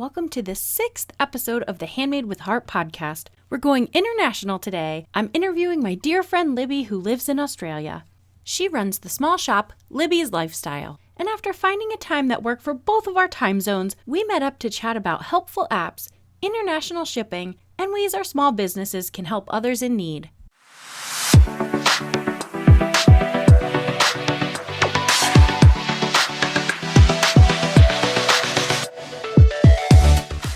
Welcome to the 6th episode of the Handmade with Heart podcast. We're going international today. I'm interviewing my dear friend Libby, who lives in Australia. She runs the small shop, Libby'S Lifestyle. And after finding a time that worked for both of our time zones, we met up to chat about helpful apps, international shipping, and ways our small businesses can help others in need.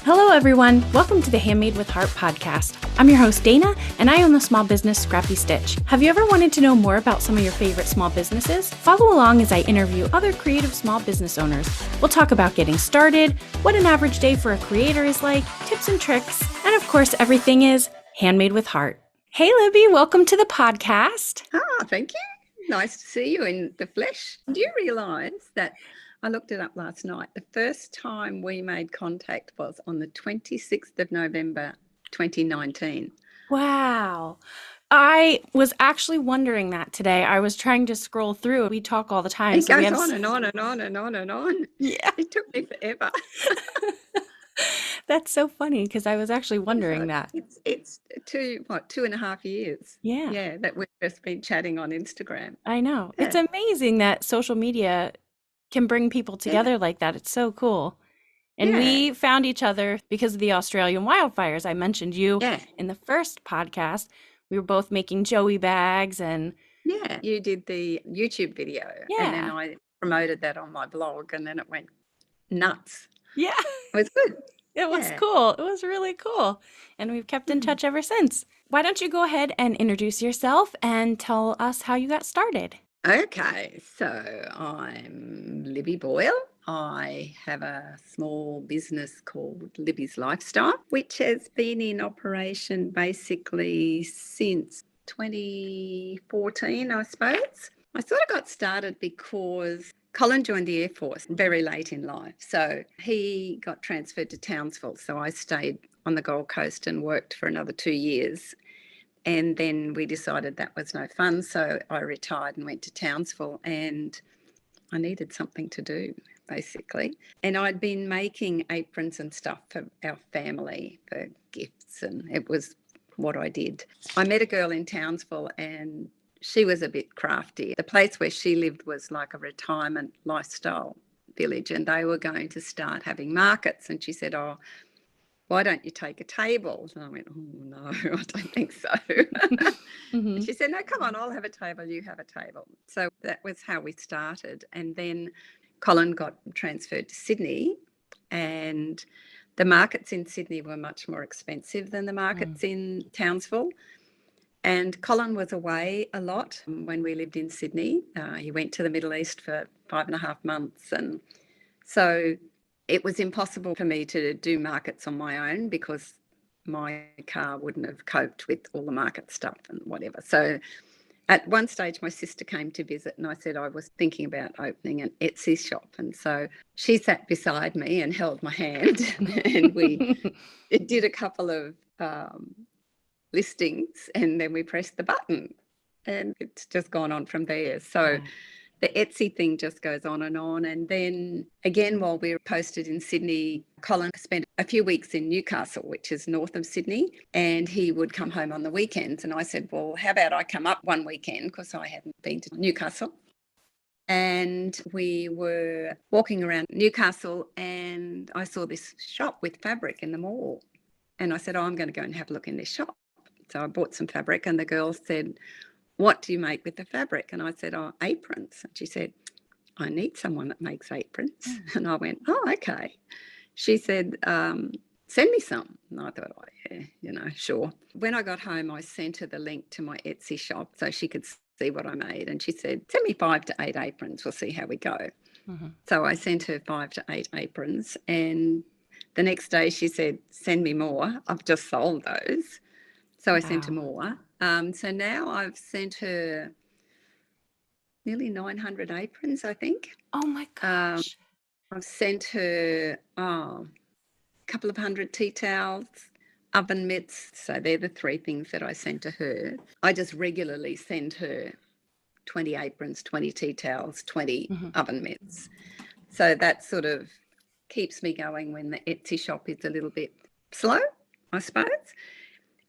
Hello everyone, welcome to the Handmade with Heart podcast. I'm your host Dana, and I own the small business Scrappy Stitch. Have you ever wanted to know more about some of your favorite small businesses? Follow along as I interview other creative small business owners. We'll talk about getting started, what an average day for a creator is like, tips and tricks, and of course everything is handmade with heart. Hey Libby, welcome to the podcast. Oh, thank you. Nice to see you in the flesh. Do you realise that I looked it up last night? The first time we made contact was on the 26th of November, 2019. Wow. I was actually wondering that today. I was trying to scroll through. We talk all the time. It goes on and on and on and on and on. Yeah. It took me forever. That's so funny because I was actually wondering that. It's 2.5 years. Yeah. Yeah, that we've just been chatting on Instagram. I know. Yeah. It's amazing that social media can bring people together like that. It's so cool. And we found each other because of the Australian wildfires. I mentioned you in the first podcast. We were both making Joey bags and... Yeah, you did the YouTube video. Yeah. And then I promoted that on my blog and then it went nuts. Yeah. It was good. It was cool. It was really cool. And we've kept in touch ever since. Why don't you go ahead and introduce yourself and tell us how you got started? Okay, so I'm Libby Boyle. I have a small business called Libby'S Lifestyle, which has been in operation basically since 2014, I suppose. I sort of got started because Colin joined the Air Force very late in life. So he got transferred to Townsville. So I stayed on the Gold Coast and worked for another 2 years. And then we decided that was no fun. So I retired and went to Townsville and I needed something to do, basically. And I'd been making aprons and stuff for our family for gifts, and it was what I did. I met a girl in Townsville and she was a bit crafty. The place where she lived was like a retirement lifestyle village and they were going to start having markets. And she said, "Oh, why don't you take a table?" And I went, "Oh, no, I don't think so." She said, "No, come on, I'll have a table, you have a table." So that was how we started. And then Colin got transferred to Sydney and the markets in Sydney were much more expensive than the markets in Townsville. And Colin was away a lot when we lived in Sydney. He went to the Middle East for 5.5 months. And so it was impossible for me to do markets on my own because my car wouldn't have coped with all the market stuff and whatever. So at one stage, my sister came to visit and I said I was thinking about opening an Etsy shop. And so she sat beside me and held my hand and we did a couple of listings and then we pressed the button and it's just gone on from there. So the Etsy thing just goes on. And then again, while we were posted in Sydney, Colin spent a few weeks in Newcastle, which is north of Sydney, and he would come home on the weekends. And I said, "Well, how about I come up one weekend?" because I hadn't been to Newcastle. And we were walking around Newcastle and I saw this shop with fabric in the mall. And I said, "Oh, I'm going to go and have a look in this shop." So I bought some fabric and the girl said, "What do you make with the fabric?" And I said, "Oh, aprons." And she said, "I need someone that makes aprons." And I went, "Oh, okay." She said, "Send me some." And I thought, "Oh, yeah, sure." When I got home, I sent her the link to my Etsy shop so she could see what I made. And she said, "Send me 5 to 8 aprons. We'll see how we go." So I sent her 5 to 8 aprons. And the next day she said, "Send me more. I've just sold those." So I sent her more. So now I've sent her nearly 900 aprons, I think. Oh my gosh. I've sent her a couple of hundred tea towels, oven mitts. So they're the 3 things that I sent to her. I just regularly send her 20 aprons, 20 tea towels, 20 oven mitts. So that's sort of keeps me going when the Etsy shop is a little bit slow, I suppose.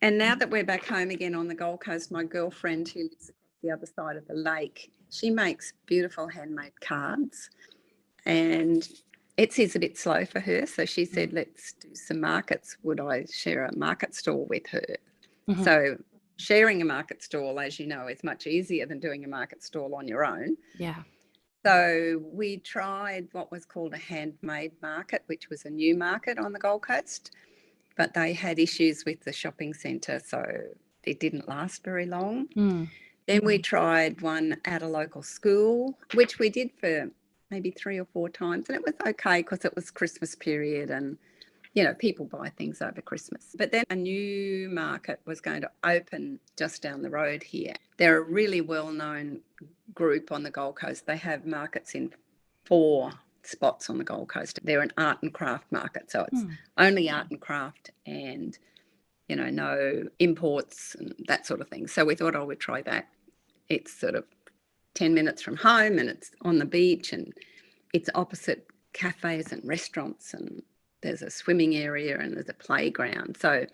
And now that we're back home again on the Gold Coast, my girlfriend who lives across the other side of the lake, she makes beautiful handmade cards. And Etsy's a bit slow for her. So she said, let's do some markets. Would I share a market stall with her? Mm-hmm. So sharing a market stall, as you know, is much easier than doing a market stall on your own. Yeah. So we tried what was called a handmade market, which was a new market on the Gold Coast, but they had issues with the shopping centre, so it didn't last very long. Then we tried one at a local school, which we did for maybe 3 or 4 times, and it was okay because it was Christmas period and, you know, people buy things over Christmas. But then a new market was going to open just down the road here. They're a really well-known group on the Gold Coast. They have markets in 4 spots on the Gold Coast. They're an art and craft market, so it's only art and craft and, you know, no imports and that sort of thing. So we thought, oh, we'd try that. It's sort of 10 minutes from home and it's on the beach and it's opposite cafes and restaurants and there's a swimming area and there's a playground. So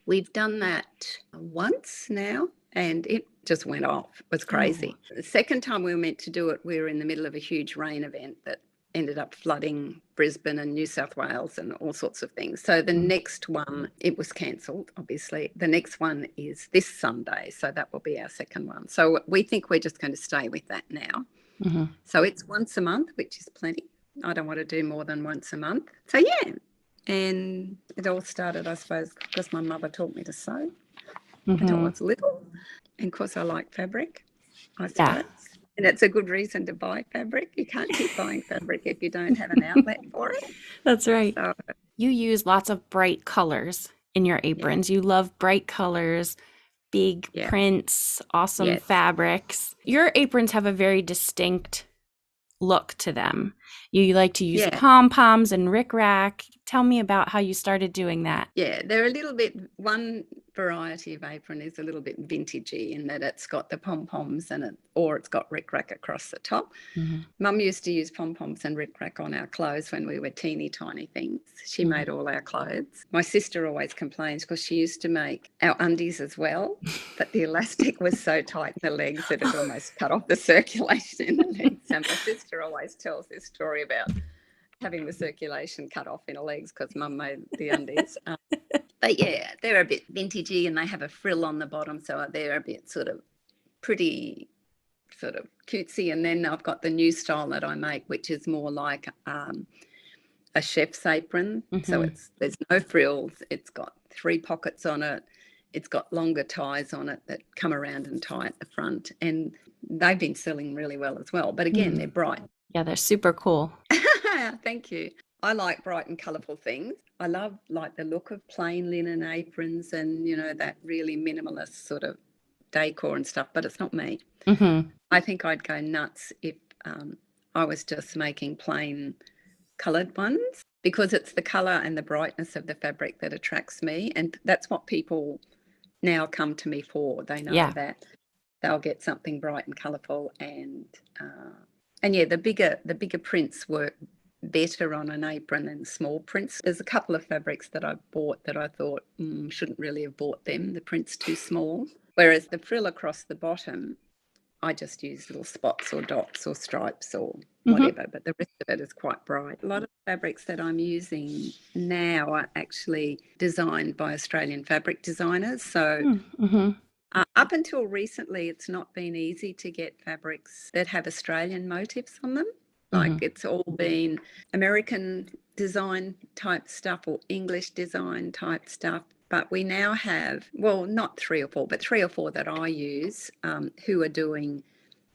we've done that once now and it just went off. It was crazy. The second time we were meant to do it, we were in the middle of a huge rain event that ended up flooding Brisbane and New South Wales and all sorts of things. So the next one, it was cancelled, obviously. The next one is this Sunday, so that will be our second one. So we think we're just going to stay with that now. So it's once a month, which is plenty. I don't want to do more than once a month. So, yeah. And it all started, I suppose, because my mother taught me to sew until I was little. And of course, I like fabric, I suppose. Yeah. And it's a good reason to buy fabric. You can't keep buying fabric if you don't have an outlet for it. That's right. So, You use lots of bright colors in your aprons. You love bright colors, big prints, awesome fabrics. Your aprons have a very distinct look to them. You like to use pom-poms and rickrack. Tell me about how you started doing that. Yeah, they're a little bit, one variety of apron is a little bit vintagey in that it's got the pom-poms in it or it's got rickrack across the top. Mum used to use pom-poms and rickrack on our clothes when we were teeny tiny things. She made all our clothes. My sister always complains because she used to make our undies as well, but the elastic was so tight in the legs that it almost cut off the circulation in the legs. And my sister always tells this story about having the circulation cut off in her legs because Mum made the undies. But yeah, they're a bit vintagey and they have a frill on the bottom, so they're a bit sort of pretty sort of cutesy. And then I've got the new style that I make, which is more like a chef's apron. So there's no frills. It's got 3 pockets on it. It's got longer ties on it that come around and tie at the front. And they've been selling really well as well. But again, they're bright. Yeah, they're super cool. Thank you. I like bright and colourful things. I love like the look of plain linen aprons and, you know, that really minimalist sort of decor and stuff, but it's not me. I think I'd go nuts if I was just making plain coloured ones because it's the colour and the brightness of the fabric that attracts me, and that's what people now come to me for. They know that they'll get something bright and colourful and yeah, the bigger prints work better on an apron than small prints. There's a couple of fabrics that I bought that I thought shouldn't really have bought them. The print's too small. Whereas the frill across the bottom, I just use little spots or dots or stripes or whatever, but the rest of it is quite bright. A lot of fabrics that I'm using now are actually designed by Australian fabric designers. So up until recently, it's not been easy to get fabrics that have Australian motifs on them. Like it's all been American design type stuff or English design type stuff. But we now have, well, not 3 or 4, but 3 or 4 that I use who are doing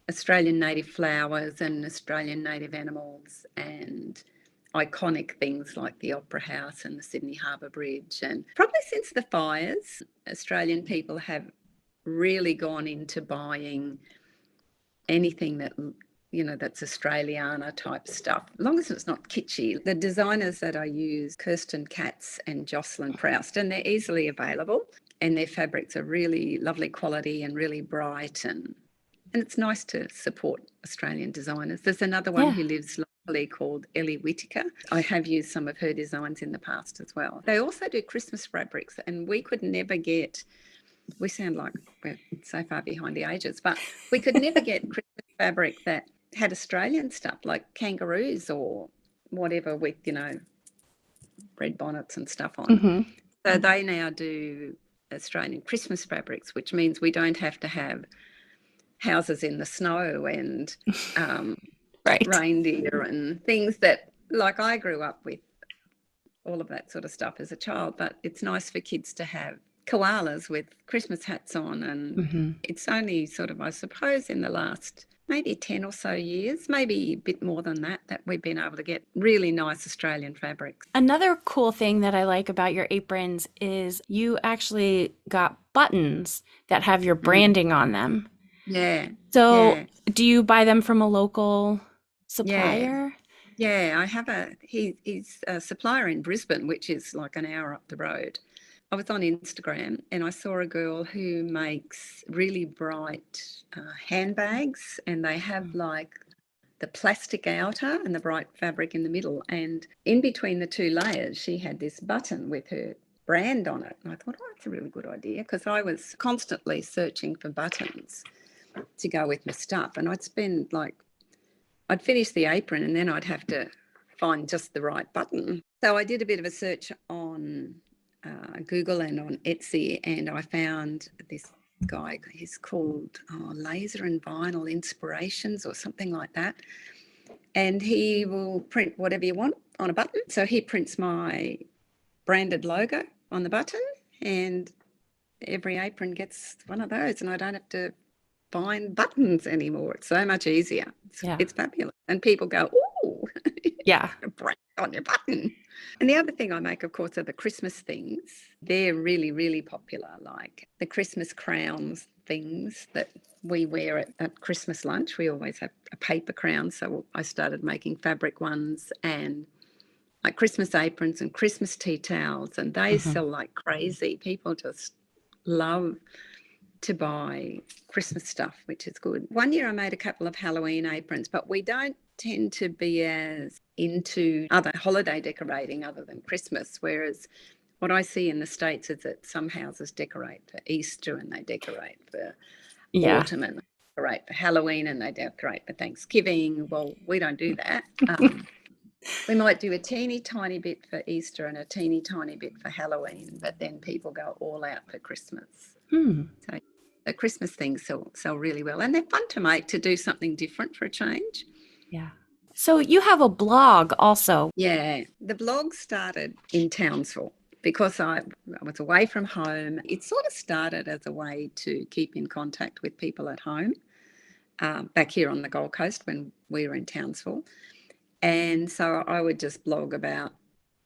Australian native flowers and Australian native animals and iconic things like the Opera House and the Sydney Harbour Bridge. And probably since the fires, Australian people have really gone into buying anything that, you know, that's Australiana type stuff, as long as it's not kitschy. The designers that I use, Kirsten Katz and Jocelyn Proust, and they're easily available and their fabrics are really lovely quality and really bright and it's nice to support Australian designers. There's another one who lives locally called Ellie Whittaker. I have used some of her designs in the past as well. They also do Christmas fabrics, and we could never get, we sound like we're so far behind the ages, but we could never get Christmas fabric that had Australian stuff like kangaroos or whatever with, red bonnets and stuff on. Mm-hmm. So they now do Australian Christmas fabrics, which means we don't have to have houses in the snow and Right. reindeer and things that, like, I grew up with all of that sort of stuff as a child, but it's nice for kids to have koalas with Christmas hats on. And it's only sort of, I suppose, in the last maybe 10 or so years, maybe a bit more than that, that we've been able to get really nice Australian fabrics. Another cool thing that I like about your aprons is you actually got buttons that have your branding on them. Yeah. So do you buy them from a local supplier? Yeah, I have he's a supplier in Brisbane, which is like an hour up the road. I was on Instagram and I saw a girl who makes really bright handbags, and they have like the plastic outer and the bright fabric in the middle. And in between the two layers, she had this button with her brand on it. And I thought, oh, that's a really good idea, because I was constantly searching for buttons to go with my stuff. And I'd spend I'd finish the apron and then I'd have to find just the right button. So I did a bit of a search on Google and on Etsy, and I found this guy. He's called Laser and Vinyl Inspirations or something like that. And he will print whatever you want on a button. So he prints my branded logo on the button, and every apron gets one of those, and I don't have to bind buttons anymore. It's so much easier. It's fabulous. And people go, ooh, yeah, a brand on your button. And the other thing I make, of course, are the Christmas things. They're really, really popular, like the Christmas crowns things that we wear at Christmas lunch. We always have a paper crown, so I started making fabric ones, and like Christmas aprons and Christmas tea towels, and they sell like crazy. People just love to buy Christmas stuff, which is good. One year I made a couple of Halloween aprons, but we don't tend to be as into other holiday decorating other than Christmas, whereas what I see in the States is that some houses decorate for Easter and they decorate for autumn and they decorate for Halloween and they decorate for Thanksgiving. Well, we don't do that. We might do a teeny tiny bit for Easter and a teeny tiny bit for Halloween, but then people go all out for Christmas. So the Christmas things sell really well, and they're fun to make, to do something different for a change. Yeah. So you have a blog also. Yeah. The blog started in Townsville because I was away from home. It sort of started as a way to keep in contact with people at home back here on the Gold Coast when we were in Townsville. And so I would just blog about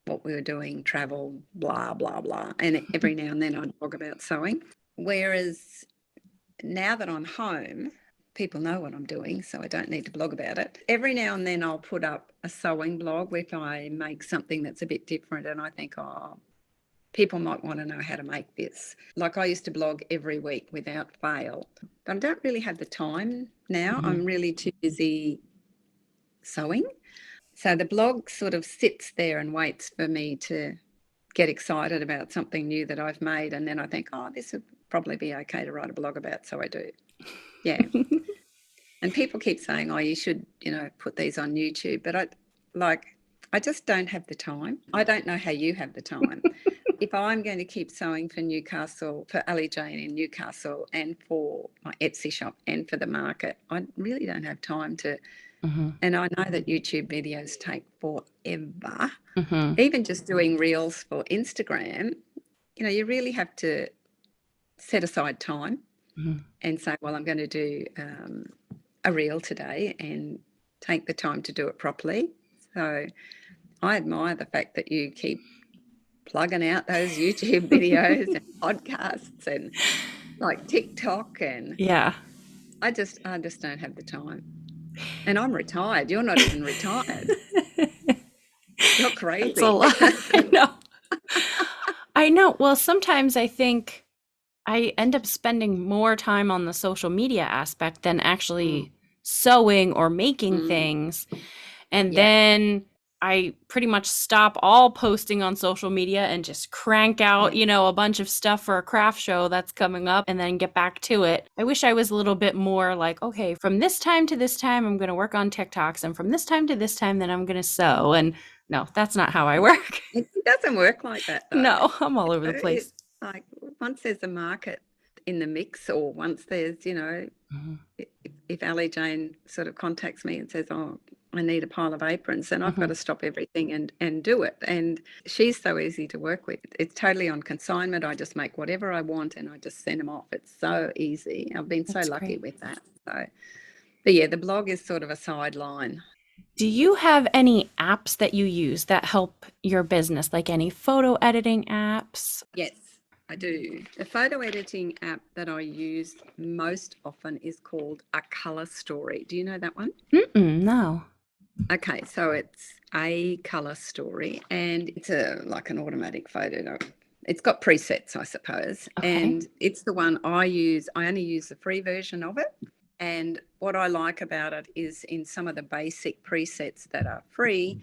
what we were doing, travel, blah, blah, blah. And every now and then I'd blog about sewing. Whereas now that I'm home, people know what I'm doing, so I don't need to blog about it. Every now and then I'll put up a sewing blog if I make something that's a bit different and I think, people might want to know how to make this. Like I used to blog every week without fail, but I don't really have the time now. I'm really too busy sewing. So the blog sort of sits there and waits for me to get excited about something new that I've made, and then I think, this would probably be okay to write a blog about, so I do. Yeah. And people keep saying, you should, put these on YouTube, but I just don't have the time. I don't know how you have the time. If I'm going to keep sewing for Newcastle, for Ali Jane in Newcastle, and for my Etsy shop and for the market, I really don't have time to. And I know that YouTube videos take forever. Even just doing reels for Instagram, you really have to set aside time and say, well, I'm going to do a reel today and take the time to do it properly. So I admire the fact that you keep plugging out those YouTube videos and podcasts and like TikTok, and I just don't have the time. And I'm retired. You're not even retired. You're crazy. That's a lot. I know. I know. Well, sometimes I think I end up spending more time on the social media aspect than actually sewing or making things. And Yeah. then I pretty much stop all posting on social media and just crank out, Yeah. a bunch of stuff for a craft show that's coming up and then get back to it. I wish I was a little bit more like, okay, from this time to this time, I'm going to work on TikToks. And from this time to this time, then I'm going to sew. And no, that's not how I work. It doesn't work like that though. No, I'm all over the place. It's like once there's a market in the mix, or once there's, Mhm. if Ali Jane sort of contacts me and says, "Oh, I need a pile of aprons," then I've got Mhm. to stop everything and do it. And she's so easy to work with. It's totally on consignment. I just make whatever I want and I just send them off. It's so easy. I've been so That's lucky great. with that. So, but yeah, the blog is sort of a sideline. Do you have any apps that you use that help your business, like any photo editing apps? Yes, I do. The photo editing app that I use most often is called A Colour Story. Do you know that one? No. Okay, so it's A Colour Story, and it's like an automatic photo. It's got presets, I suppose, Okay. and it's the one I use. I only use the free version of it. And what I like about it is in some of the basic presets that are free,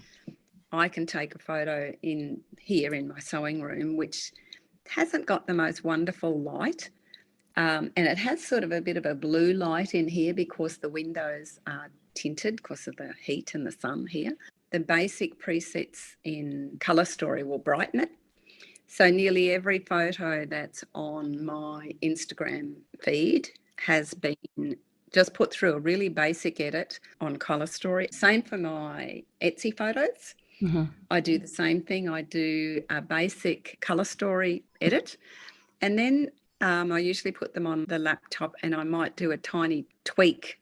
I can take a photo in here in my sewing room, which hasn't got the most wonderful light. And it has sort of a bit of a blue light in here because the windows are tinted because of the heat and the sun here. The basic presets in Colour Story will brighten it. So nearly every photo that's on my Instagram feed has been just put through a really basic edit on Colour Story. Same for my Etsy photos. Hmm. I do the same thing. I do a basic Colour Story edit, and then I usually put them on the laptop and I might do a tiny tweak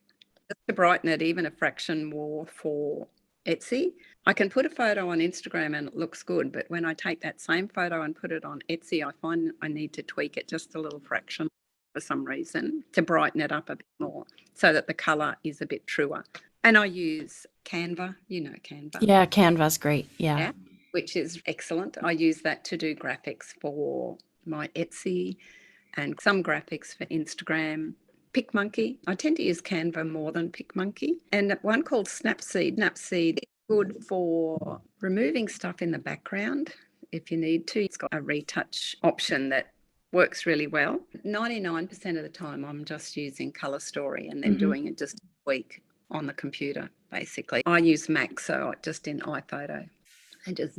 just to brighten it even a fraction more for Etsy. I can put a photo on Instagram and it looks good, but when I take that same photo and put it on Etsy, I find I need to tweak it just a little fraction for some reason to brighten it up a bit more so that the colour is a bit truer. And I use Canva, Canva. Yeah, Canva's great. Yeah. Yeah, which is excellent. I use that to do graphics for my Etsy and some graphics for Instagram. PicMonkey. I tend to use Canva more than PicMonkey. And one called Snapseed. Snapseed is good for removing stuff in the background if you need to. It's got a retouch option that works really well. 99% of the time, I'm just using Colour Story and then doing it just a week on the computer, basically. I use Mac, so just in iPhoto. I just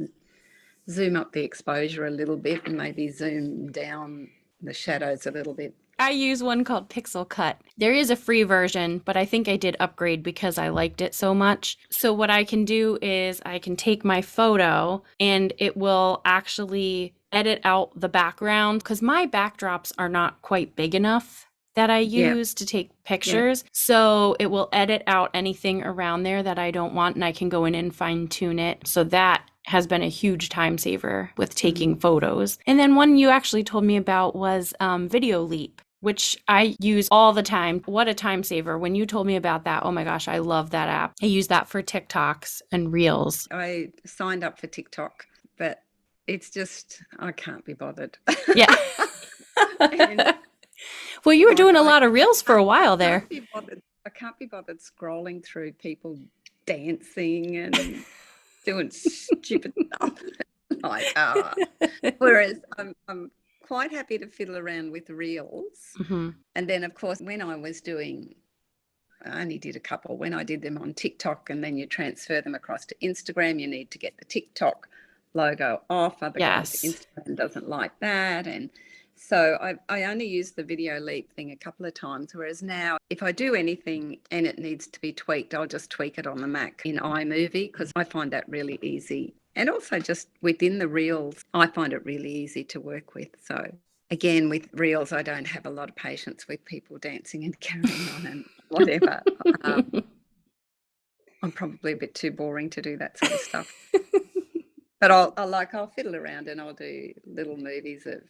zoom up the exposure a little bit and maybe zoom down the shadows a little bit. I use one called Pixel Cut. There is a free version, but I think I did upgrade because I liked it so much. So what I can do is I can take my photo and it will actually edit out the background because my backdrops are not quite big enough that I Yeah, use to take yeah. pictures. So it will edit out anything around there that I don't want and I can go in and fine tune it. So that has been a huge time saver with taking photos. And then one you actually told me about was Video Leap, which I use all the time. What a time saver. When you told me about that, oh my gosh, I love that app. I use that for TikToks and Reels. I signed up for TikTok, but it's just, I can't be bothered. Yeah. And Well, you were I, doing a I, lot of Reels for a while I there. can't be bothered. I can't be bothered scrolling through people dancing and doing stupid stuff. Like, whereas I'm quite happy to fiddle around with reels. Hmm. And then, of course, when I was doing, I only did a couple. When I did them on TikTok and then you transfer them across to Instagram, you need to get the TikTok logo off. Otherwise, Yes. Instagram doesn't like that. And so I only used the Video Leap thing a couple of times, whereas now if I do anything and it needs to be tweaked, I'll just tweak it on the Mac in iMovie because I find that really easy. And also just within the Reels, I find it really easy to work with. So again, with Reels, I don't have a lot of patience with people dancing and carrying on and whatever. I'm probably a bit too boring to do that sort of stuff. But I'll fiddle around and I'll do little movies of,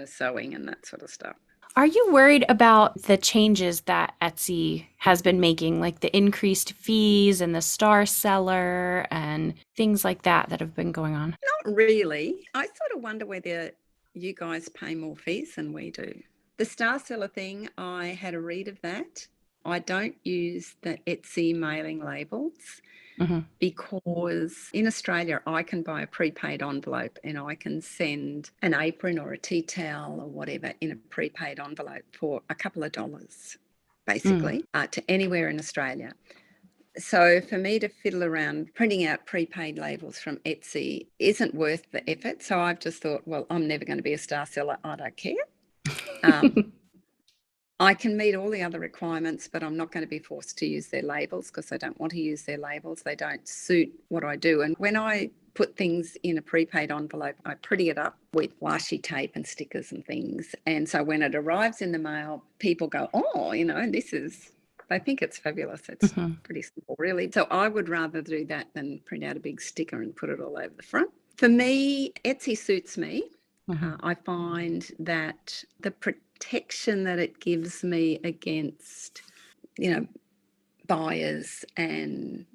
sewing and that sort of stuff. Are you worried about the changes that Etsy has been making, like the increased fees and the star seller and things like that that have been going on? Not really. I sort of wonder whether you guys pay more fees than we do. The star seller thing, I had a read of that. I don't use the Etsy mailing labels. because in Australia I can buy a prepaid envelope and I can send an apron or a tea towel or whatever in a prepaid envelope for a couple of dollars, basically, to anywhere in Australia. So for me to fiddle around printing out prepaid labels from Etsy isn't worth the effort. So I've just thought, well, I'm never going to be a star seller. I don't care. I can meet all the other requirements, but I'm not going to be forced to use their labels because I don't want to use their labels. They don't suit what I do. And when I put things in a prepaid envelope, I pretty it up with washi tape and stickers and things. And so when it arrives in the mail, people go, oh, they think it's fabulous. It's pretty simple, really. So I would rather do that than print out a big sticker and put it all over the front. For me, Etsy suits me. I find that the protection that it gives me against, buyers and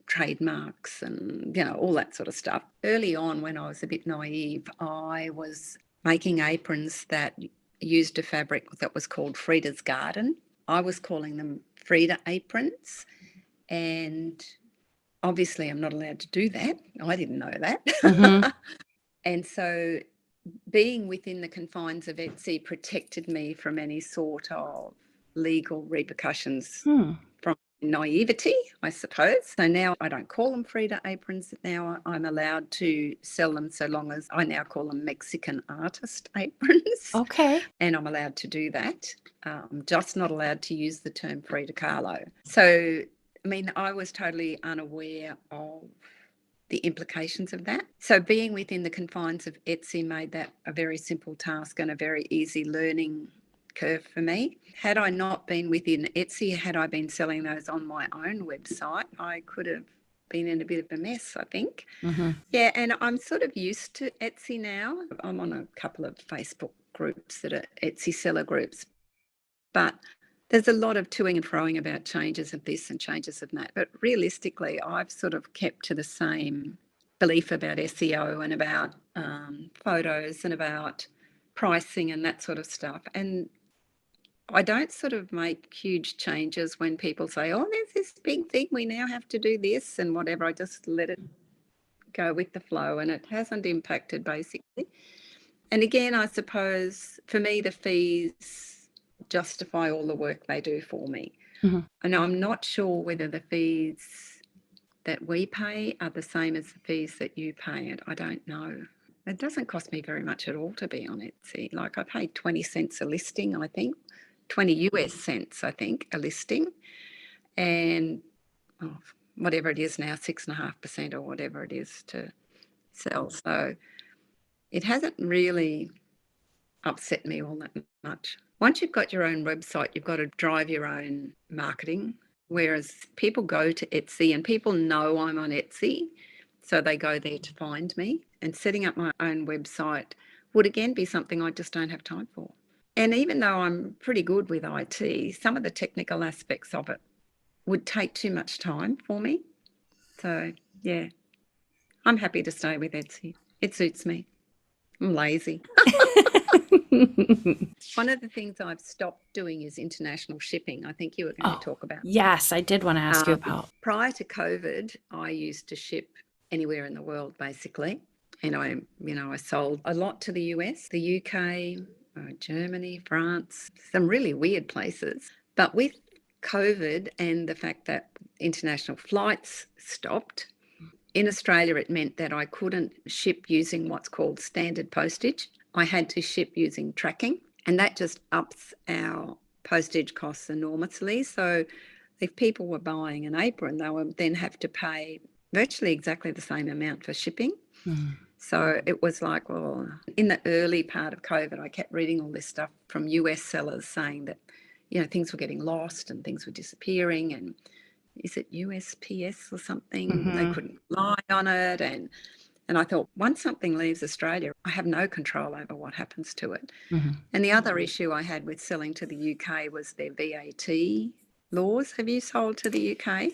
trademarks and, all that sort of stuff. Early on, when I was a bit naive, I was making aprons that used a fabric that was called Frida's Garden. I was calling them Frida aprons, and obviously I'm not allowed to do that. I didn't know that. And so being within the confines of Etsy protected me from any sort of legal repercussions from naivety, I suppose. So now I don't call them Frida aprons. Now I'm allowed to sell them so long as I now call them Mexican artist aprons. Okay. And I'm allowed to do that. I'm just not allowed to use the term Frida Kahlo. So, I was totally unaware of the implications of that. So being within the confines of Etsy made that a very simple task and a very easy learning curve for me. Had I not been within Etsy, had I been selling those on my own website, I could have been in a bit of a mess, I think. Yeah, and I'm sort of used to Etsy now. I'm on a couple of Facebook groups that are Etsy seller groups, but there's a lot of toing and froing about changes of this and changes of that. But realistically, I've sort of kept to the same belief about SEO and about photos and about pricing and that sort of stuff. And I don't sort of make huge changes when people say, oh, there's this big thing, we now have to do this and whatever. I just let it go with the flow, and it hasn't impacted basically. And again, I suppose for me, the fees justify all the work they do for me. And I'm not sure whether the fees that we pay are the same as the fees that you pay. I don't know. It doesn't cost me very much at all to be on Etsy. Like I paid 20 cents a listing, I think, 20 US cents, I think, a listing. And whatever it is now, 6.5% or whatever it is to sell. So it hasn't really upset me all that much. Once you've got your own website, you've got to drive your own marketing, whereas people go to Etsy and people know I'm on Etsy, so they go there to find me. And setting up my own website would again be something I just don't have time for. And even though I'm pretty good with IT, some of the technical aspects of it would take too much time for me. So, yeah, I'm happy to stay with Etsy. It suits me. I'm lazy. One of the things I've stopped doing is international shipping. I think you were going to talk about. Yes, I did want to ask you about. Prior to COVID, I used to ship anywhere in the world, basically. And I sold a lot to the US, the UK, Germany, France, some really weird places. But with COVID and the fact that international flights stopped, in Australia, it meant that I couldn't ship using what's called standard postage. I had to ship using tracking, and that just ups our postage costs enormously. So if people were buying an apron, they would then have to pay virtually exactly the same amount for shipping. So it was like, well, in the early part of COVID, I kept reading all this stuff from US sellers saying that, things were getting lost and things were disappearing, and is it USPS or something? They couldn't rely on it. And I thought, once something leaves Australia, I have no control over what happens to it. And the other issue I had with selling to the UK was their VAT laws. Have you sold to the UK?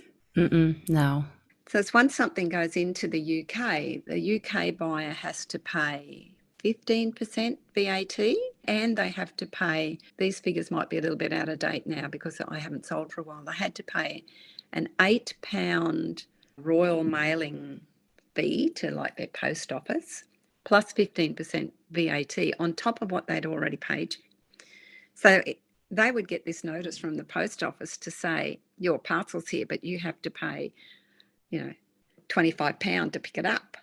No. So it's once something goes into the UK buyer has to pay 15% VAT, and they have to pay, these figures might be a little bit out of date now because I haven't sold for a while, they had to pay an £8 royal mailing fee to like their post office, plus 15% VAT on top of what they'd already paid you. So they would get this notice from the post office to say, your parcel's here, but you have to pay, £25 to pick it up.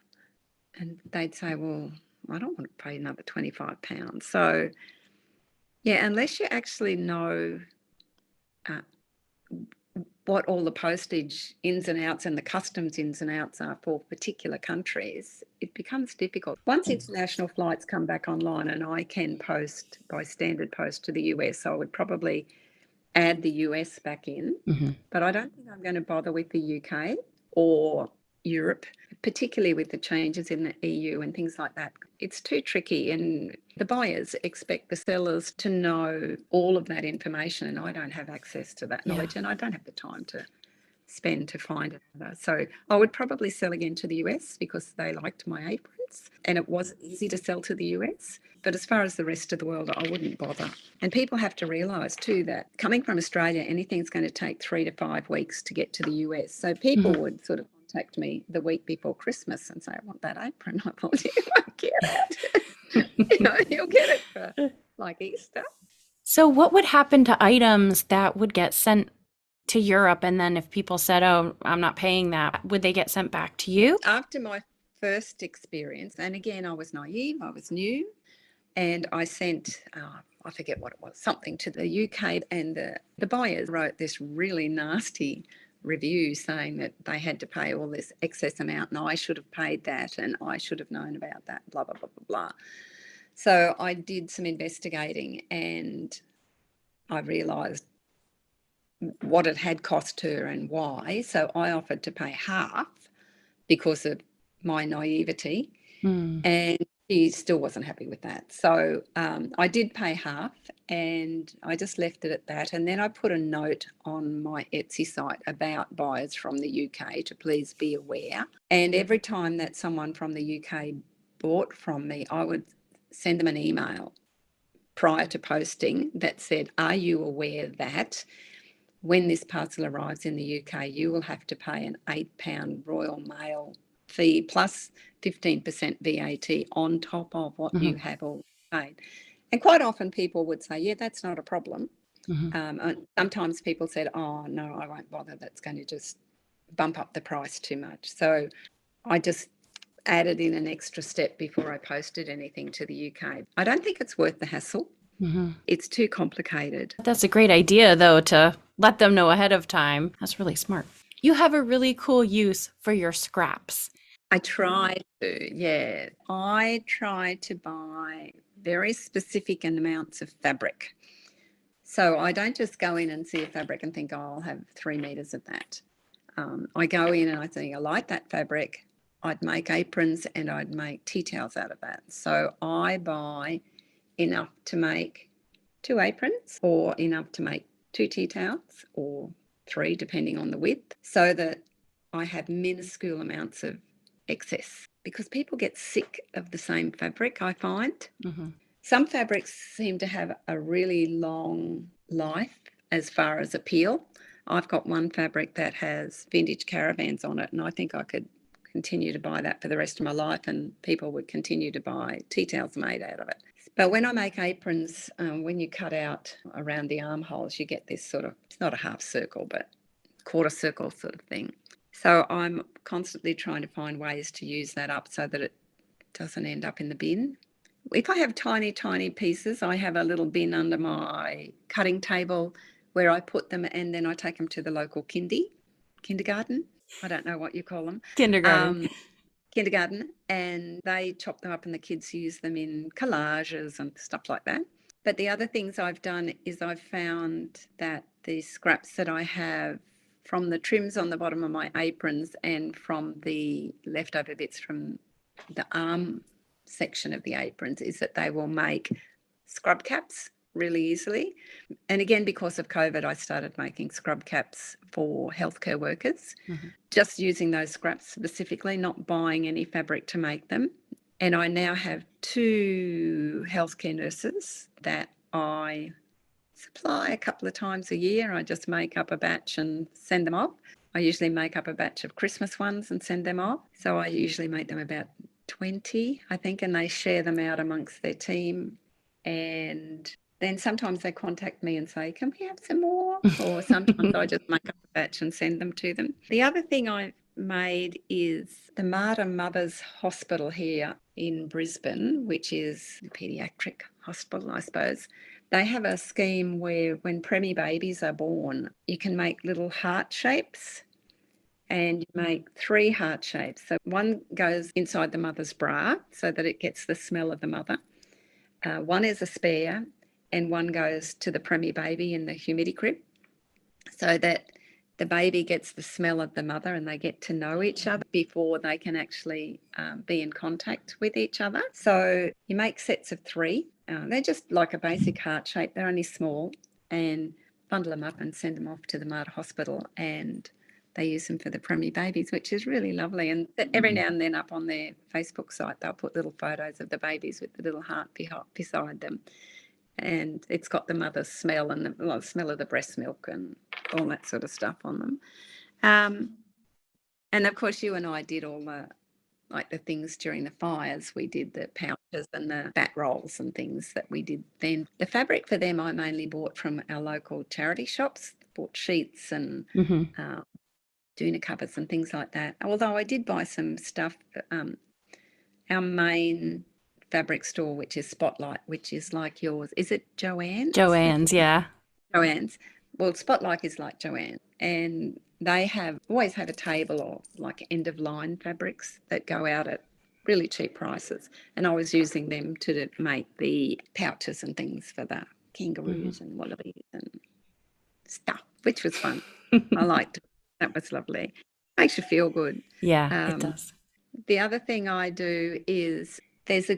And they'd say, well, I don't want to pay another £25. So, yeah, unless you actually know what all the postage ins and outs and the customs ins and outs are for particular countries, it becomes difficult. Once international flights come back online and I can post by standard post to the US, I would probably add the US back in. But I don't think I'm going to bother with the UK or Europe, particularly with the changes in the EU and things like that. It's too tricky, and the buyers expect the sellers to know all of that information, and I don't have access to that knowledge, and I don't have the time to spend to find it. So I would probably sell again to the US because they liked my aprons and it was easy to sell to the US. But as far as the rest of the world, I wouldn't bother. And people have to realise too that coming from Australia, anything's going to take 3 to 5 weeks to get to the US. So people would sort of contact me the week before Christmas and say, I want that apron. I thought, you won't get it. You'll get it for like Easter. So what would happen to items that would get sent to Europe, and then if people said, oh, I'm not paying that, would they get sent back to you? After my first experience, and again, I was naive, I was new, and I sent, I forget what it was, something to the UK, and the buyers wrote this really nasty review saying that they had to pay all this excess amount and I should have paid that and I should have known about that, blah, blah, blah, blah, blah. So I did some investigating and I realised what it had cost her and why. So I offered to pay half because of my naivety, and she still wasn't happy with that. So I did pay half and I just left it at that. And then I put a note on my Etsy site about buyers from the UK to please be aware. And every time that someone from the UK bought from me, I would send them an email prior to posting that said, are you aware that when this parcel arrives in the UK, you will have to pay an £8 Royal Mail fee plus 15% VAT on top of what you have already paid. And quite often people would say, yeah, that's not a problem. Sometimes people said, oh, no, I won't bother. That's going to just bump up the price too much. So I just added in an extra step before I posted anything to the UK. I don't think it's worth the hassle. It's too complicated. That's a great idea, though, to let them know ahead of time. That's really smart. You have a really cool use for your scraps. I try to, yeah. I try to buy very specific amounts of fabric. So I don't just go in and see a fabric and think, oh, I'll have 3 meters of that. I go in and I think, I like that fabric. I'd make aprons and I'd make tea towels out of that. So I buy enough to make 2 aprons or enough to make 2 tea towels or 3, depending on the width, so that I have minuscule amounts of excess, because people get sick of the same fabric, I find. Some fabrics seem to have a really long life as far as appeal. I've got one fabric that has vintage caravans on it, and I think I could continue to buy that for the rest of my life and people would continue to buy tea towels made out of it. But when I make aprons, when you cut out around the armholes, you get this sort of, it's not a half circle, but quarter circle sort of thing. So I'm constantly trying to find ways to use that up so that it doesn't end up in the bin. If I have tiny, tiny pieces, I have a little bin under my cutting table where I put them and then I take them to the local kindergarten. I don't know what you call them. Kindergarten. Kindergarten, and they chop them up and the kids use them in collages and stuff like that. But the other things I've done is I've found that the scraps that I have from the trims on the bottom of my aprons and from the leftover bits from the arm section of the aprons is that they will make scrub caps really easily. And again, because of COVID, I started making scrub caps for healthcare workers, just using those scraps specifically, not buying any fabric to make them. And I now have 2 healthcare nurses that I supply a couple of times a year. I just make up a batch and send them off. I usually make up a batch of Christmas ones and send them off. So I usually make them about 20, I think, and they share them out amongst their team. And then sometimes they contact me and say, can we have some more? Or sometimes I just make up a batch and send them to them. The other thing I made is the Mater Mothers Hospital here in Brisbane, which is a paediatric hospital, I suppose. They have a scheme where when preemie babies are born, you can make little heart shapes, and you make 3 heart shapes. So one goes inside the mother's bra so that it gets the smell of the mother. One is a spare, and one goes to the preemie baby in the humidity crib so that the baby gets the smell of the mother and they get to know each other before they can actually be in contact with each other. So you make sets of 3. They're just like a basic heart shape. They're only small, and bundle them up and send them off to the Mater Hospital, and they use them for the preemie babies, which is really lovely. And every now and then up on their Facebook site, they'll put little photos of the babies with the little heart beside them. And it's got the mother's smell and the smell of the breast milk and all that sort of stuff on them. And of course, you and I did all the things during the fires. We did the pouches and the bat rolls and things that we did then. The fabric for them I mainly bought from our local charity shops, bought sheets and doona covers and things like that. Although I did buy some stuff, our main fabric store, which is Spotlight, which is like yours. Is it Joanne's? Joanne's, yeah. Joanne's. Well, Spotlight is like Joanne, and they always have a table of like end of line fabrics that go out at really cheap prices, and I was using them to make the pouches and things for the kangaroos and wallabies and stuff, which was fun. I liked it. That was lovely. Makes you feel good. Yeah, it does. The other thing I do is there's a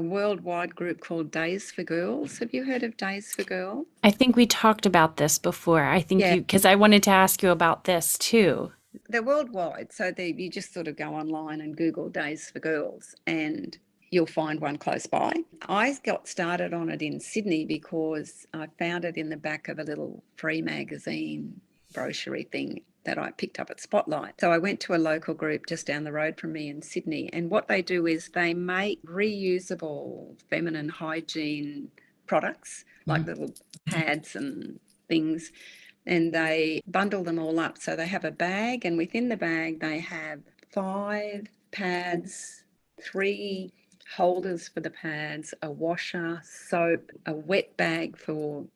worldwide group called Days for Girls. Have you heard of Days for Girls? I think we talked about this before. I think because I wanted to ask you about this too. They're worldwide. So you just sort of go online and Google Days for Girls and you'll find one close by. I got started on it in Sydney because I found it in the back of a little free magazine brochure thing that I picked up at Spotlight. So I went to a local group just down the road from me in Sydney, and what they do is they make reusable feminine hygiene products, like little pads and things, and they bundle them all up. So they have a bag, and within the bag they have 5 pads, 3 holders for the pads, a washer, soap, a wet bag for,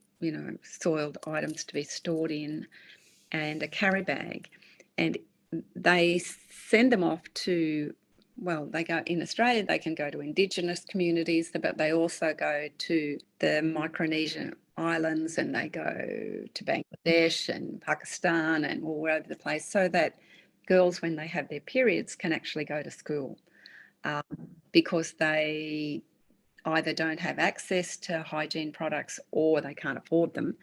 soiled items to be stored in, and a carry bag. And they send them off to, they go in Australia, they can go to Indigenous communities, but they also go to the Micronesian islands, and they go to Bangladesh and Pakistan and all over the place, so that girls, when they have their periods, can actually go to school, because they either don't have access to hygiene products or they can't afford them.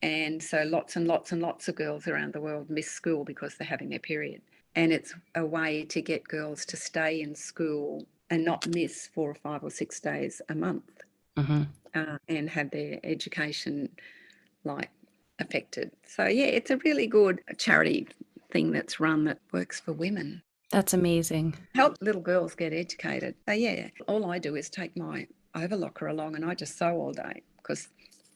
And so lots and lots and lots of girls around the world miss school because they're having their period. And it's a way to get girls to stay in school and not miss 4 or 5 or 6 days a month, and have their education affected. So, it's a really good charity thing that's run that works for women. That's amazing. Help little girls get educated. So, all I do is take my overlocker along and I just sew all day, because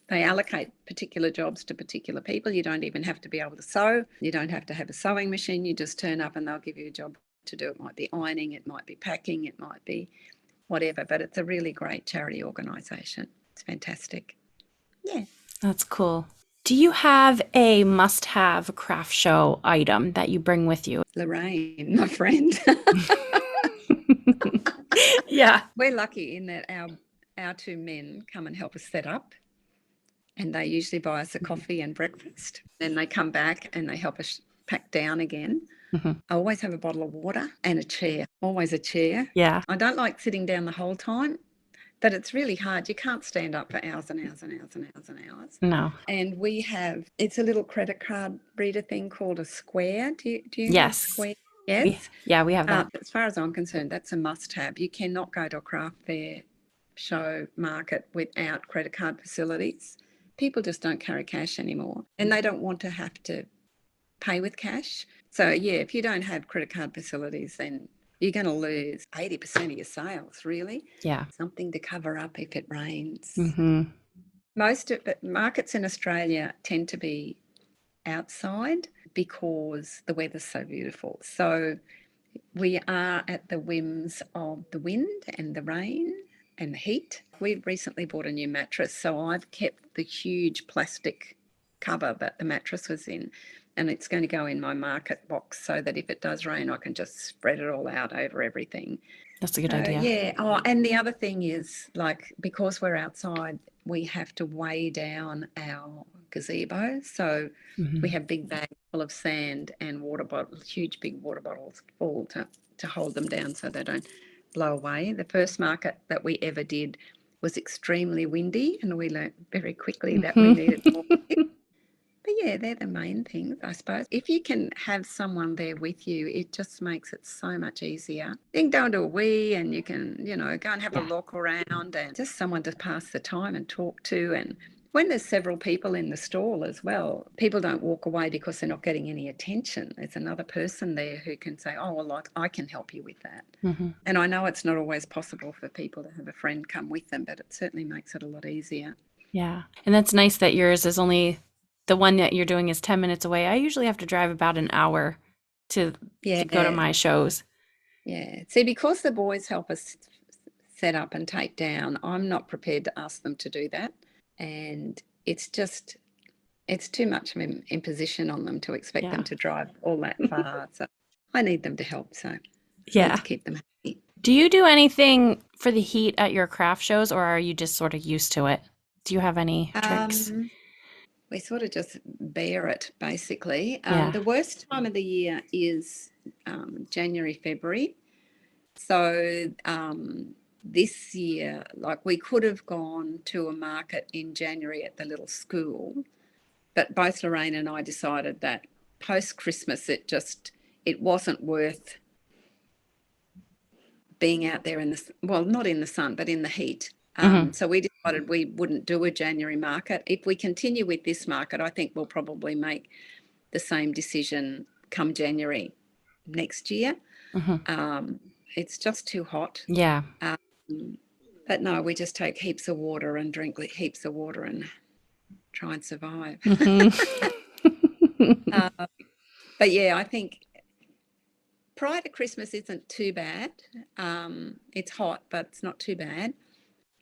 they allocate particular jobs to particular people. You don't even have to be able to sew. You don't have to have a sewing machine. You just turn up and they'll give you a job to do. It might be ironing, it might be packing, it might be whatever. But it's a really great charity organisation. It's fantastic. Yeah. That's cool. Do you have a must-have craft show item that you bring with you? Lorraine, my friend. Yeah. We're lucky in that our 2 men come and help us set up. And they usually buy us a coffee and breakfast. Then they come back and they help us pack down again. I always have a bottle of water and a chair, always a chair. Yeah. I don't like sitting down the whole time, but it's really hard. You can't stand up for hours and hours and hours and hours and hours. No. And it's a little credit card reader thing called a Square. Do you Yes. have Square? Yes. We have that. As far as I'm concerned, that's a must-have. You cannot go to a craft fair, show, market without credit card facilities. People just don't carry cash anymore, and they don't want to have to pay with cash. So, yeah, if you don't have credit card facilities, then you're going to lose 80% of your sales, really. Yeah. Something to cover up if it rains. Mm-hmm. Most of the markets in Australia tend to be outside because the weather's so beautiful. So we are at the whims of the wind and the rain and the heat. We recently bought a new mattress, so I've kept the huge plastic cover that the mattress was in, and it's going to go in my market box so that if it does rain, I can just spread it all out over everything. That's a good So, idea. yeah. Oh, and the other thing is, like, because we're outside, we have to weigh down our gazebo. So Mm-hmm. we have big bags full of sand and water bottles, huge big water bottles full to hold them down so they don't blow away. The first market that we ever did was extremely windy, and we learnt very quickly that we needed more. But yeah, they're the main things, I suppose. If you can have someone there with you, it just makes it so much easier. You can go into a wee and you can, go and have a Yeah. look around, and just someone to pass the time and talk to. And when there's several people in the stall as well, people don't walk away because they're not getting any attention. There's another person there who can say, oh, well, I can help you with that. Mm-hmm. And I know it's not always possible for people to have a friend come with them, but it certainly makes it a lot easier. Yeah. And that's nice that yours is only, the one that you're doing is 10 minutes away. I usually have to drive about an hour to go to my shows. Yeah. See, because the boys help us set up and take down, I'm not prepared to ask them to do that. And it's too much of an imposition on them to expect them to drive all that far. So I need them to help. So I need to keep them happy. Do you do anything for the heat at your craft shows, or are you just sort of used to it? Do you have any tricks? We sort of just bear it, basically. Yeah. The worst time of the year is January, February. So this year, like, we could have gone to a market in January at the little school, but both Lorraine and I decided that post-Christmas it wasn't worth being out there not in the sun, but in the heat. So we decided we wouldn't do a January market. If we continue with this market, I think we'll probably make the same decision come January next year. It's just too hot. Yeah. But no, we just take heaps of water and drink heaps of water and try and survive. But yeah, I think prior to Christmas isn't too bad. It's hot, but it's not too bad.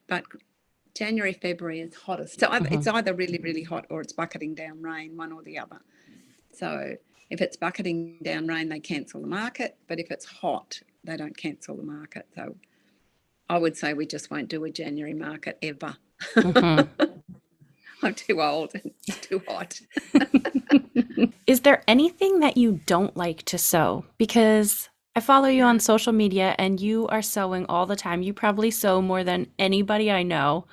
But January, February is hottest. So it's either really, really hot or it's bucketing down rain, one or the other. So if it's bucketing down rain, they cancel the market. But if it's hot, they don't cancel the market. So I would say we just won't do a January market ever. I'm too old and it's too hot. Is there anything that you don't like to sew? Because I follow you on social media and you are sewing all the time. You probably sew more than anybody I know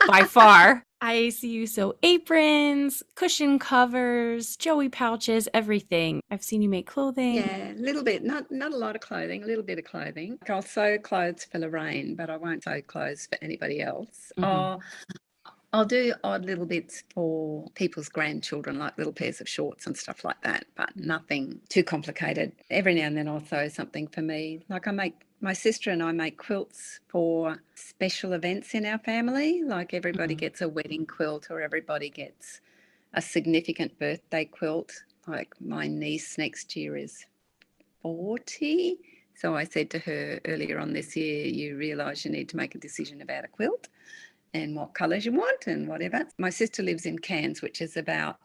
by far. I see you sew aprons, cushion covers, Joey pouches, everything. I've seen you make clothing. Yeah, a little bit, not a lot of clothing, a little bit of clothing. I'll sew clothes for Lorraine, but I won't sew clothes for anybody else. I'll do odd little bits for people's grandchildren, like little pairs of shorts and stuff like that, but nothing too complicated. Every now and then I'll sew something for me. Like my sister and I make quilts for special events in our family. Like everybody gets a wedding quilt or everybody gets a significant birthday quilt. Like my niece next year is 40. So I said to her earlier on this year, you realise you need to make a decision about a quilt and what colours you want and whatever. My sister lives in Cairns, which is about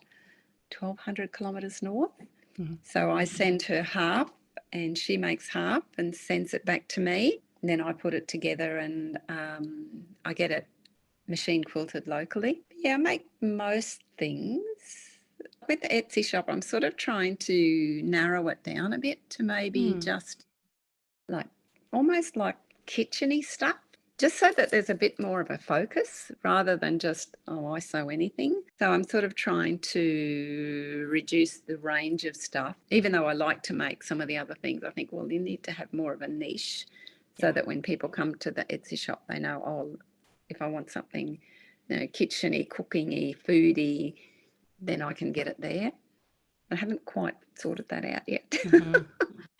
1,200 kilometres north. So I send her half and she makes half and sends it back to me. And then I put it together and I get it machine quilted locally. Yeah, I make most things. With the Etsy shop, I'm sort of trying to narrow it down a bit to maybe just like almost like kitchen-y stuff, just so that there's a bit more of a focus rather than just, I sew anything. So I'm sort of trying to reduce the range of stuff. Even though I like to make some of the other things, I think, well, you need to have more of a niche so that when people come to the Etsy shop, they know, if I want something, kitchen-y, cooking-y, foody, then I can get it there. I haven't quite sorted that out yet. Mhm.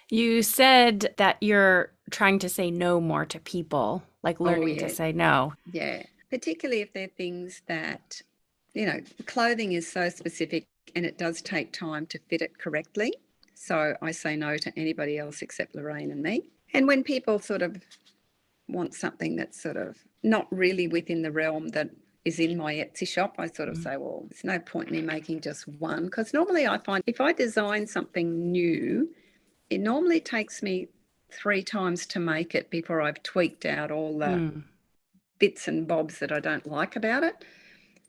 You said that you're trying to say no more to people, like Oh, learning to yeah. say no. Yeah. Particularly if they're things that, clothing is so specific and it does take time to fit it correctly. So I say no to anybody else except Lorraine and me. And when people sort of want something that's sort of not really within the realm that is in my Etsy shop, I sort of say, well, there's no point in me making just one. Because normally I find if I design something new, it normally takes me 3 times to make it before I've tweaked out all the bits and bobs that I don't like about it.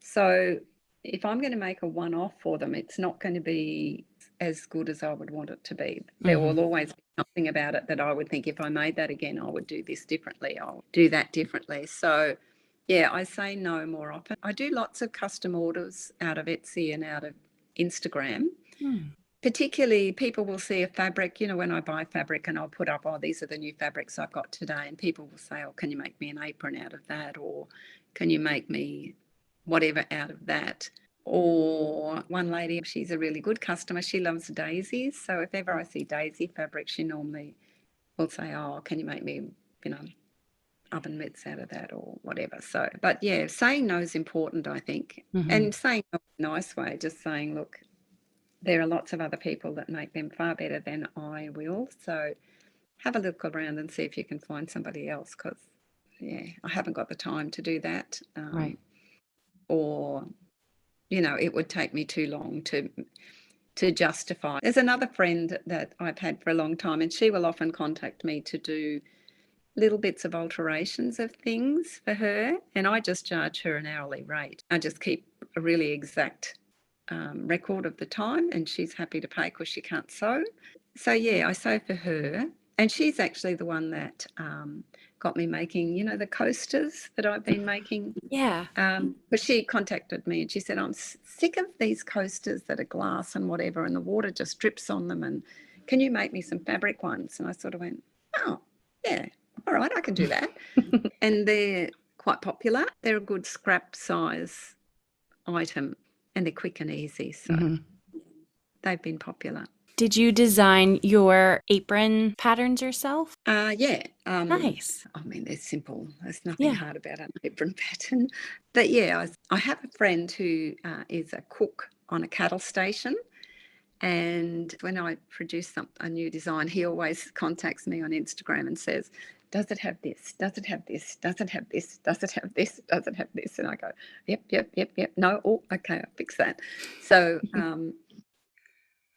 So if I'm going to make a one-off for them, it's not going to be as good as I would want it to be. There will always be something about it that I would think if I made that again, I would do this differently. I'll do that differently. So yeah, I say no more often. I do lots of custom orders out of Etsy and out of Instagram. Particularly people will see a fabric, when I buy fabric and I'll put up, oh, these are the new fabrics I've got today. And people will say, oh, can you make me an apron out of that? Or can you make me whatever out of that? Or one lady, she's a really good customer. She loves daisies. So if ever I see daisy fabric, she normally will say, oh, can you make me, oven mitts out of that or whatever. So, but yeah, saying no is important, I think. And saying no in a nice way, just saying, look, there are lots of other people that make them far better than I will. So have a look around and see if you can find somebody else because, yeah, I haven't got the time to do that. Right. Or, it would take me too long to justify. There's another friend that I've had for a long time and she will often contact me to do little bits of alterations of things for her and I just charge her an hourly rate. I just keep a really exact record of the time and she's happy to pay because she can't sew. So yeah, I sew for her and she's actually the one that got me making, the coasters that I've been making. Yeah. But she contacted me and she said, I'm sick of these coasters that are glass and whatever and the water just drips on them and can you make me some fabric ones? And I sort of went, oh, yeah, all right, I can do that. And they're quite popular. They're a good scrap size item and they're quick and easy. So they've been popular. Did you design your apron patterns yourself? Yeah. Nice. I mean, they're simple. There's nothing hard about an apron pattern. But yeah, I have a friend who is a cook on a cattle station. And when I produce a new design, he always contacts me on Instagram and says, does it have this? Does it have this? Does it have this? Does it have this? Does it have this? And I go, yep. No, oh, okay, I'll fix that. So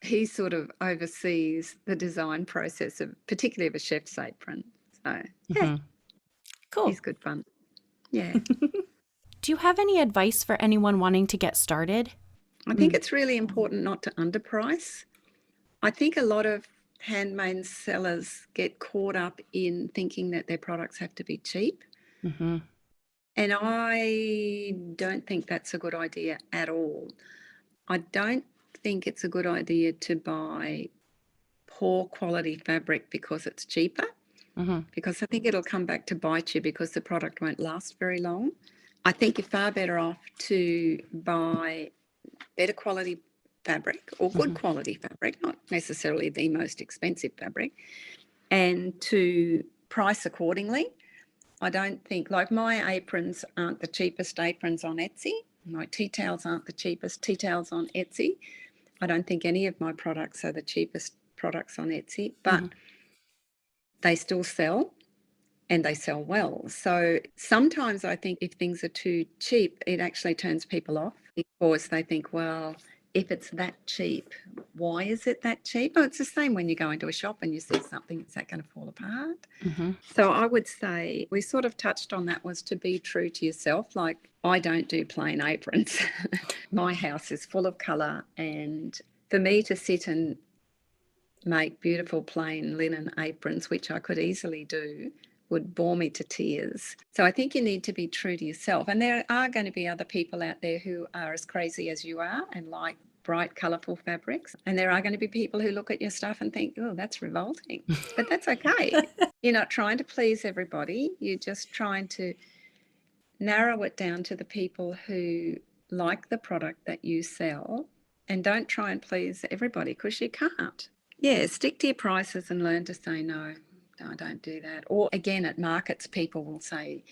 he sort of oversees the design process of particularly of a chef's apron. So yeah, Cool. he's good fun. Yeah. Do you have any advice for anyone wanting to get started? I think it's really important not to underprice. I think a lot of handmade sellers get caught up in thinking that their products have to be cheap. And I don't think that's a good idea at all. I don't think it's a good idea to buy poor quality fabric because it's cheaper, because I think it'll come back to bite you because the product won't last very long. I think you're far better off to buy better quality fabric or good quality fabric, not necessarily the most expensive fabric, and to price accordingly. I don't think, like my aprons aren't the cheapest aprons on Etsy. My tea towels aren't the cheapest tea towels on Etsy. I don't think any of my products are the cheapest products on Etsy, but they still sell and they sell well. So sometimes I think if things are too cheap, it actually turns people off because they think, well, if it's that cheap, why is it that cheap? Oh, it's the same when you go into a shop and you see something, is that going to fall apart? So I would say we sort of touched on that was to be true to yourself. Like I don't do plain aprons. My house is full of colour and for me to sit and make beautiful plain linen aprons, which I could easily do, would bore me to tears. So I think you need to be true to yourself. And there are going to be other people out there who are as crazy as you are and like bright, colourful fabrics. And there are going to be people who look at your stuff and think, oh, that's revolting. But that's okay. You're not trying to please everybody. You're just trying to narrow it down to the people who like the product that you sell And don't try and please everybody because you can't. Yeah, stick to your prices and learn to say no. No, don't do that. Or again, at markets, people will say,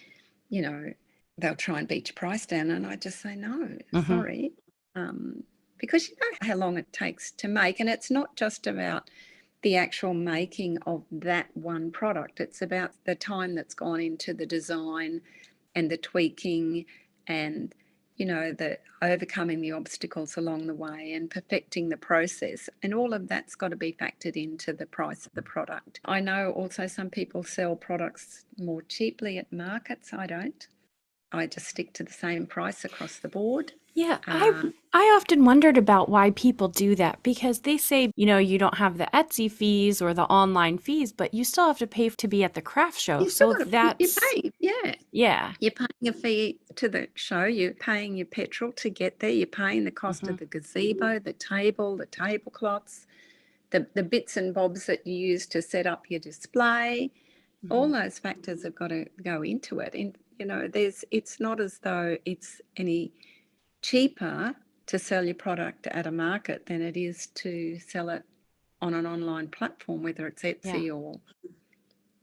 you know, they'll try and beat your price down. And I just say, no, sorry. Because you know how long it takes to make. And it's not just about the actual making of that one product. It's about the time that's gone into the design and the tweaking and, you know, the overcoming the obstacles along the way and perfecting the process. And all of that's got to be factored into the price of the product. I know also some people sell products more cheaply at markets. I don't. I just stick to the same price across the board. Yeah, I often wondered about why people do that because they say, you know, you don't have the Etsy fees or the online fees, but you still have to pay to be at the craft show. You still So got you that's, pay, yeah. yeah. You're paying a fee to the show. You're paying your petrol to get there. You're paying the cost of the gazebo, the tablecloths, the bits and bobs that you use to set up your display. All those factors have got to go into it. And, you know, it's not as though it's any cheaper to sell your product at a market than it is to sell it on an online platform, whether it's Etsy or,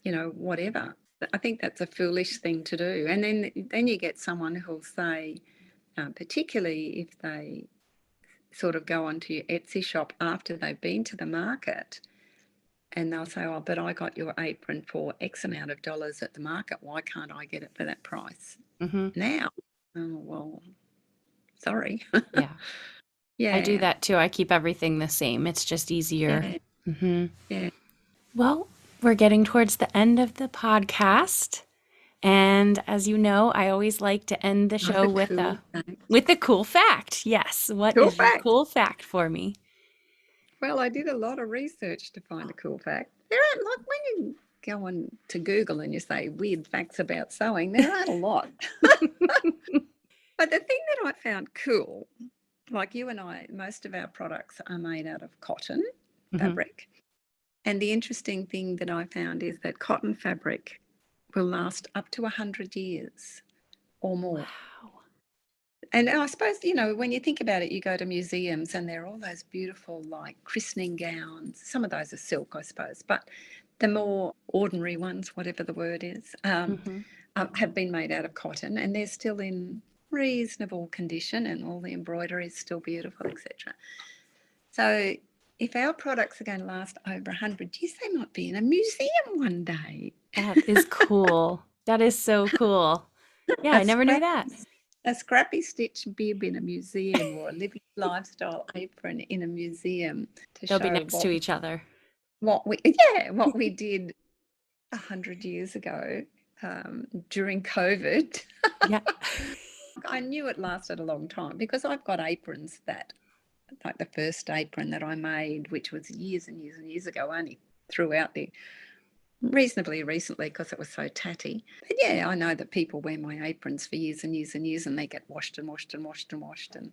you know, whatever. I think that's a foolish thing to do. And then you get someone who'll say, particularly if they sort of go onto your Etsy shop after they've been to the market, and they'll say, oh, but I got your apron for X amount of dollars at the market. Why can't I get it for that price now? Oh, well, sorry. Yeah. Yeah. I do that too. I keep everything the same. It's just easier. Yeah. Yeah. Well, we're getting towards the end of the podcast. And as you know, I always like to end the show with a cool fact. Yes. What is your cool fact for me? Well, I did a lot of research to find a cool fact. There aren't, like when you go on to Google and you say weird facts about sewing, there aren't a lot. But the thing that I found cool, like you and I, most of our products are made out of cotton fabric. And the interesting thing that I found is that cotton fabric will last up to 100 years or more. Wow. And I suppose, you know, when you think about it, you go to museums and there are all those beautiful, like, christening gowns. Some of those are silk, I suppose, but the more ordinary ones, whatever the word is, have been made out of cotton, and they're still in reasonable condition and all the embroidery is still beautiful, etc. So if our products are going to last over 100 years, they might be in a museum one day. That is cool. That is so cool. Yeah, I never knew that. A Scrappy Stitch bib in a museum or a Libby'S lifestyle apron in a museum. They'll be next to each other. What we did 100 years ago during COVID. Yeah. I knew it lasted a long time because I've got aprons that, like the first apron that I made, which was years and years and years ago, only threw out there reasonably recently because it was so tatty. But yeah, I know that people wear my aprons for years and years and years and they get washed and washed and washed and washed and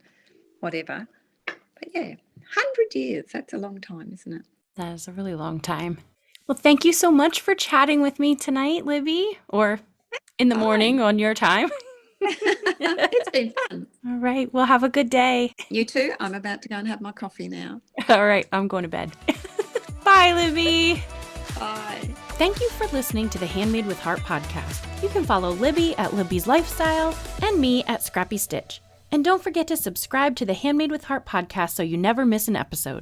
whatever. But yeah, 100 years, that's a long time, isn't it? That is a really long time. Well, thank you so much for chatting with me tonight, Libby, or in the morning on your time. It's been fun. All right. Well, have a good day. You too. I'm about to go and have my coffee now. All right. I'm going to bed. Bye, Libby. Bye. Thank you for listening to the Handmade with Heart podcast. You can follow Libby at Libby'S Lifestyle and me at Scrappy Stitch. And don't forget to subscribe to the Handmade with Heart podcast so you never miss an episode.